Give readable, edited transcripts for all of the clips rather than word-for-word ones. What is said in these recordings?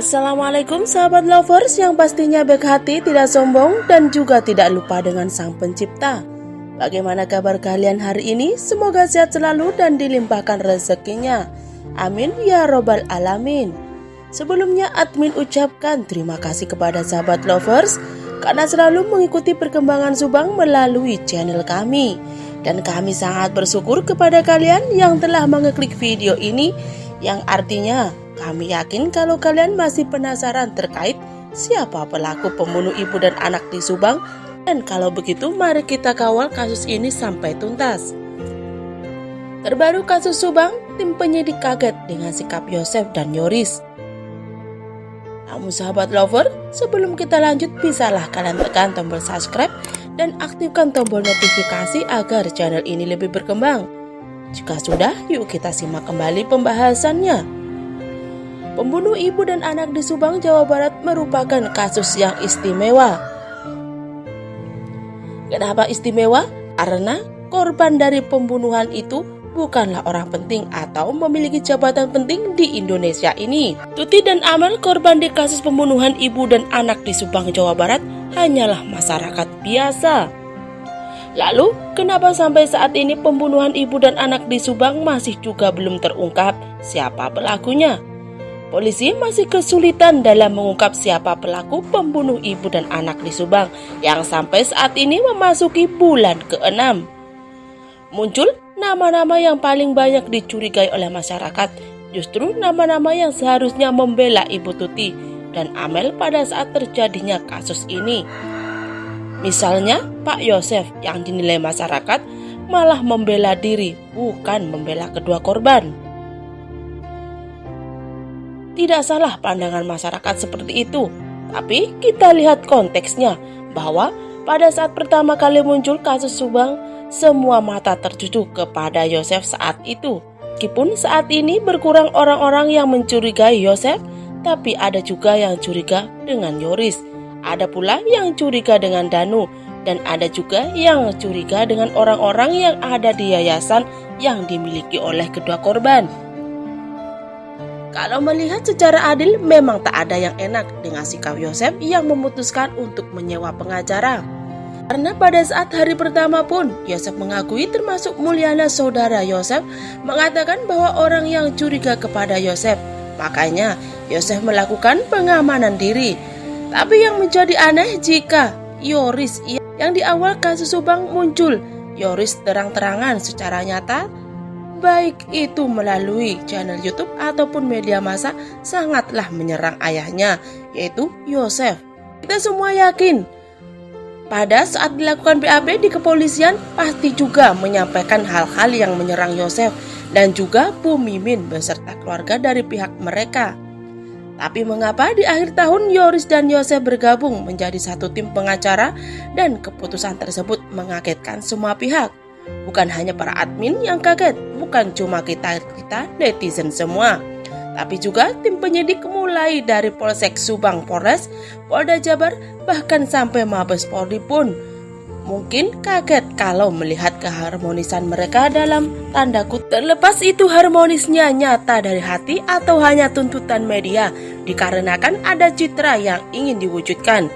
Assalamualaikum sahabat lovers yang pastinya baik hati, tidak sombong, dan juga tidak lupa dengan Sang Pencipta. Bagaimana kabar kalian hari ini? Semoga sehat selalu dan dilimpahkan rezekinya. Amin ya robbal alamin. Sebelumnya admin ucapkan terima kasih kepada sahabat lovers karena selalu mengikuti perkembangan Subang melalui channel kami. Dan kami sangat bersyukur kepada kalian yang telah mengeklik video ini, yang artinya kami yakin kalau kalian masih penasaran terkait siapa pelaku pembunuh ibu dan anak di Subang. Dan kalau begitu mari kita kawal kasus ini sampai tuntas. Terbaru kasus Subang, tim penyidik kaget dengan sikap Yosef dan Yoris. Namun sahabat lover, sebelum kita lanjut bisalah kalian tekan tombol subscribe dan aktifkan tombol notifikasi agar channel ini lebih berkembang. Jika sudah, yuk kita simak kembali pembahasannya. Pembunuh ibu dan anak di Subang, Jawa Barat merupakan kasus yang istimewa. Kenapa istimewa? Karena korban dari pembunuhan itu bukanlah orang penting atau memiliki jabatan penting di Indonesia ini. Tuti dan Amel, korban di kasus pembunuhan ibu dan anak di Subang, Jawa Barat, hanyalah masyarakat biasa. Lalu, kenapa sampai saat ini pembunuhan ibu dan anak di Subang masih juga belum terungkap siapa pelakunya? Polisi masih kesulitan dalam mengungkap siapa pelaku pembunuh ibu dan anak di Subang yang sampai saat ini memasuki bulan ke-6. Muncul nama-nama yang paling banyak dicurigai oleh masyarakat, justru nama-nama yang seharusnya membela Ibu Tuti dan Amel pada saat terjadinya kasus ini. Misalnya Pak Yosef yang dinilai masyarakat malah membela diri, bukan membela kedua korban. Tidak salah pandangan masyarakat seperti itu, tapi kita lihat konteksnya bahwa pada saat pertama kali muncul kasus Subang, semua mata tertuju kepada Yosef saat itu. Meskipun saat ini berkurang orang-orang yang mencurigai Yosef, tapi ada juga yang curiga dengan Yoris. Ada pula yang curiga dengan Danu, dan ada juga yang curiga dengan orang-orang yang ada di yayasan yang dimiliki oleh kedua korban. Kalau melihat secara adil, memang tak ada yang enak dengan sikap Yosef yang memutuskan untuk menyewa pengacara. Karena pada saat hari pertama pun, Yosef mengakui termasuk Mulyana saudara Yosef mengatakan bahwa orang yang curiga kepada Yosef. Makanya Yosef melakukan pengamanan diri. Tapi yang menjadi aneh jika Yoris yang di awal kasus Subang muncul, Yoris terang-terangan secara nyata, baik itu melalui channel YouTube ataupun media massa, sangatlah menyerang ayahnya, yaitu Yosef. Kita semua yakin pada saat dilakukan BAP di kepolisian pasti juga menyampaikan hal-hal yang menyerang Yosef dan juga Bu Mimin beserta keluarga dari pihak mereka. Tapi mengapa di akhir tahun Yoris dan Yosef bergabung menjadi satu tim pengacara dan keputusan tersebut mengagetkan semua pihak? Bukan hanya para admin yang kaget, bukan cuma kita netizen semua, tapi juga tim penyidik mulai dari Polsek Subang, Polres, Polda Jabar, bahkan sampai Mabes Polri pun mungkin kaget kalau melihat keharmonisan mereka dalam tanda kutip. Terlepas itu harmonisnya nyata dari hati atau hanya tuntutan media, dikarenakan ada citra yang ingin diwujudkan.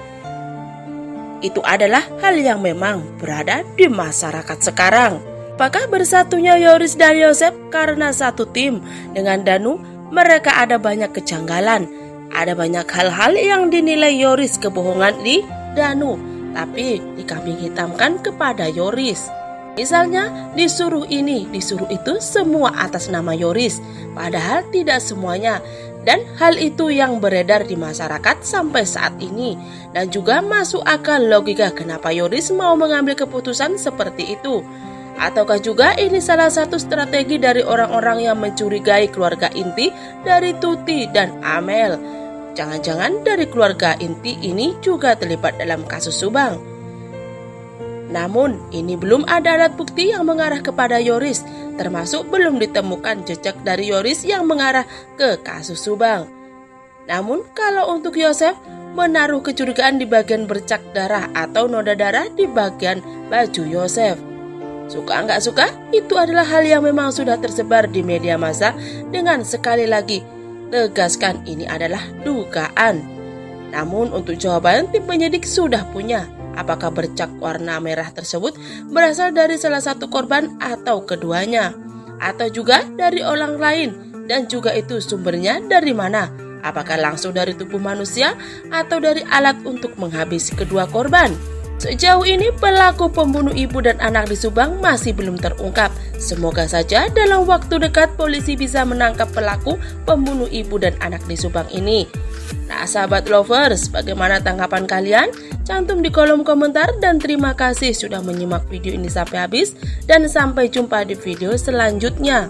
Itu adalah hal yang memang berada di masyarakat sekarang. Apakah bersatunya Yoris dan Yosef karena satu tim dengan Danu? Mereka ada banyak kejanggalan. Ada banyak hal-hal yang dinilai Yoris kebohongan di Danu, tapi dikambing hitamkan kepada Yoris. Misalnya disuruh ini, disuruh itu, semua atas nama Yoris, padahal tidak semuanya. Dan hal itu yang beredar di masyarakat sampai saat ini. Dan juga masuk akal logika kenapa Yoris mau mengambil keputusan seperti itu. Ataukah juga ini salah satu strategi dari orang-orang yang mencurigai keluarga inti dari Tuti dan Amel? Jangan-jangan dari keluarga inti ini juga terlibat dalam kasus Subang. Namun, ini belum ada alat bukti yang mengarah kepada Yoris, termasuk belum ditemukan jejak dari Yoris yang mengarah ke kasus Subang. Namun, kalau untuk Yosef, menaruh kecurigaan di bagian bercak darah atau noda darah di bagian baju Yosef. Suka nggak suka, itu adalah hal yang memang sudah tersebar di media massa dengan sekali lagi tegaskan ini adalah dugaan. Namun untuk jawaban tim penyidik sudah punya. Apakah bercak warna merah tersebut berasal dari salah satu korban atau keduanya, atau juga dari orang lain, dan juga itu sumbernya dari mana? Apakah langsung dari tubuh manusia atau dari alat untuk menghabisi kedua korban? Sejauh ini pelaku pembunuh ibu dan anak di Subang masih belum terungkap. Semoga saja dalam waktu dekat polisi bisa menangkap pelaku pembunuh ibu dan anak di Subang ini. Nah sahabat lovers, bagaimana tanggapan kalian? Cantum di kolom komentar dan terima kasih sudah menyimak video ini sampai habis, dan sampai jumpa di video selanjutnya.